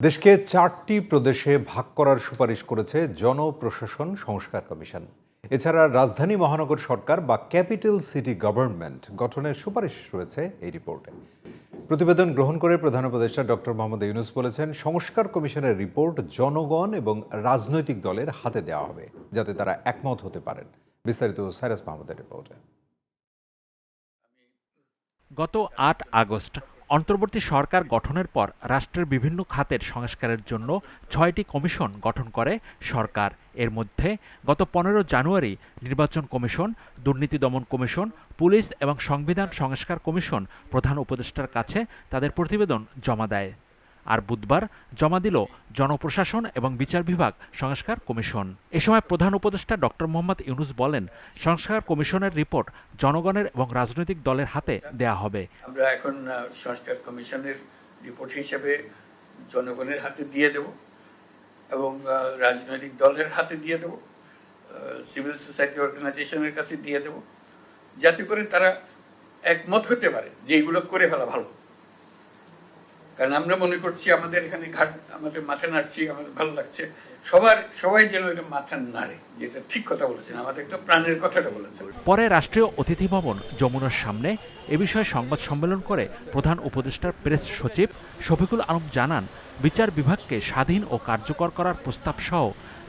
দেশকে ৪টি প্রদেশে ভাগ করার সুপারিশ করেছে জনপ্রশাসন সংস্কার কমিশন। এছাড়া রাজধানী মহানগর সরকার বা ক্যাপিটাল সিটি গভর্নমেন্ট গঠনের সুপারিশ রয়েছে এই রিপোর্টে। প্রতিবেদন গ্রহণ করে প্রধান উপদেষ্টা ডক্টর মোহাম্মদ ইউনূস বলেছেন, সংস্কার কমিশনের রিপোর্ট জনগণ এবং রাজনৈতিক দলের হাতে দেওয়া হবে, যাতে তারা একমত হতে পারেন। বিস্তারিত সাইরাস মাহমুদের রিপোর্টে। গত ৮ আগস্ট অন্তর্বর্তী সরকার গঠনের পর রাষ্ট্রের বিভিন্ন খাতের সংস্কারের জন্য ৬টি কমিশন গঠন করে সরকার। এর মধ্যে গত ১৫ জানুয়ারি নির্বাচন কমিশন, দুর্নীতি দমন কমিশন, পুলিশ এবং সংবিধান সংস্কার কমিশন প্রধান উপদেষ্টার কাছে তাদের প্রতিবেদন জমা দেয়। আর বুধবার জমা দিল জনপ্রশাসন এবং বিচার বিভাগ সংস্কার কমিশন। এ সময় প্রধান উপদেষ্টা ডক্টর মোহাম্মদ ইউনূস বলেন, সংস্কার কমিশনের রিপোর্ট জনগণের এবং রাজনৈতিক দলের হাতে দেয়া হবে। আমরা এখন সংস্কার কমিশনের রিপোর্ট হিসেবে জনগণের হাতে দিয়ে দেব এবং রাজনৈতিক দলের হাতে দিয়ে দেব, সিভিল সোসাইটি অর্গানাইজেশনের কাছে দিয়ে দেব, যাতে করে তারা একমত হতে পারে যে এগুলো করে ফেলা ভালো। কারণ আমরা মনে করছি আমাদের এখানে আমাদের মাথা নাড়ছি, আমাদের ভালো লাগছে, সবাই যেন এটা মাথা নাড়ে, যেটা ঠিক কথা বলেছেন, আমাদের তো প্রাণের কথাটা বলেছেন। পরে রাষ্ট্রীয় অতিথি ভবন যমুনার সামনে এ বিষয়ে সংবাদ সম্মেলন করে প্রধান উপদেষ্টার প্রেস সচিব শফিকুল আলম জানান, বিচার বিভাগকে স্বাধীন ও কার্যকর করার প্রস্তাব সহ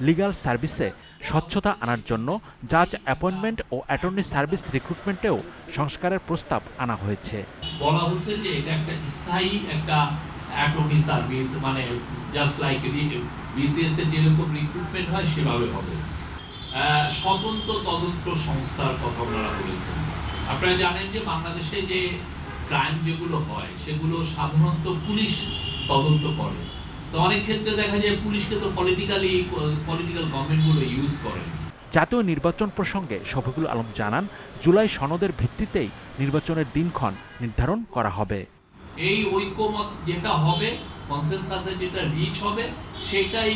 লিগ্যাল সার্ভিসে স্বচ্ছতা আনার জন্য জাজ অ্যাপয়েন্টমেন্ট ও অ্যাটর্নি সার্ভিস রিক্রুটমেন্টেও সংস্কারের প্রস্তাব আনা হয়েছে। বলা হচ্ছে যে এটা একটা স্থায়ী একটা অ্যাটর্নি সার্ভিস, মানে জাস্ট লাইক বিসিএস এর যেরকম রিক্রুটমেন্ট হয় সেভাবে হবে। স্বতন্ত্র তদন্ত সংস্থার কথা ওনারা বলেছেন। আপনারা জানেন যে বাংলাদেশে যে ক্রাইম যেগুলো হয় সেগুলো সাধারণত পুলিশ তদন্ত করে। তো অনেক ক্ষেত্রে দেখা যায় পুলিশকে তো পলিটিক্যাল গভর্নমেন্টগুলো ইউজ করে। জাতীয় নির্বাচন প্রসঙ্গে শফিকুল আলম জানান, জুলাই সনদের ভিত্তিতেই নির্বাচনের দিনক্ষণ নির্ধারণ করা হবে। এই ঐক্যমত যেটা হবে, কনসেনসাসে যেটা রিচ হবে, সেটাই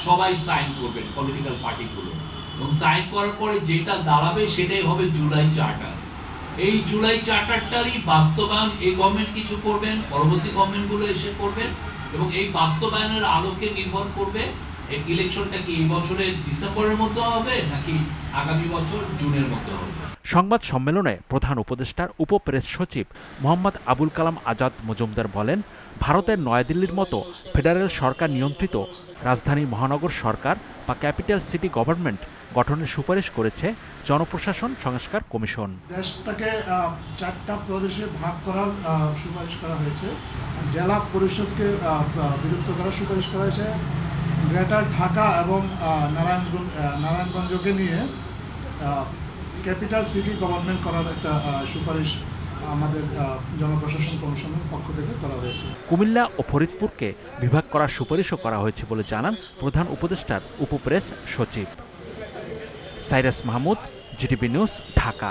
সবাই সাইন করবেন পলিটিক্যাল পার্টিগুলো, এবং সাইন করার পরে যেটা দাঁড়াবে সেটাই হবে জুলাই চার্টার। এই জুলাই চার্টারটারই বাস্তবায়ন এই গভর্নমেন্ট কিছু করবেন, পরবর্তী গভর্নমেন্টগুলো এসে করবেন, এবং এই বাস্তবায়নের আলোকে নির্ভর করবে এই ইলেকশনটা কি এই বছরের ডিসেম্বরের মধ্যে হবে নাকি আগামী বছর জুনের মধ্যে হবে। সংবাদ সম্মেলনে প্রধান উপদেষ্টার উপ প্রেস সচিব মোহাম্মদ আবুল কালাম আজাদ মজুমদার বলেন, ভারতের নয়াদিল্লির মতো ফেডারেল সরকার নিয়ন্ত্রিত রাজধানী মহানগর সরকার বা ক্যাপিটাল সিটি গভর্নমেন্ট গঠনের সুপারিশ করেছে জনপ্রশাসন সংস্কার কমিশন। দেশটাকে ৪টা প্রদেশে ভাগ করার সুপারিশ করা হয়েছে। জেলা পরিষদকে বিলুপ্ত করার সুপারিশ করা হয়েছে। গ্রেটার ঢাকা এবং নারায়ণগঞ্জকে নিয়ে ক্যাপিটাল সিটি গভর্নমেন্ট করার একটা সুপারিশ আমাদের জনপ্রশাসন কমিশনের পক্ষ থেকে করা হয়েছে। কুমিল্লা ও ফরিদপুরকে বিভাগ করার সুপারিশও করা হয়েছে বলে জানান প্রধান উপদেষ্টার উপ প্রেস সচিব। Cyrus Mahmud, GTV news, Dhaka.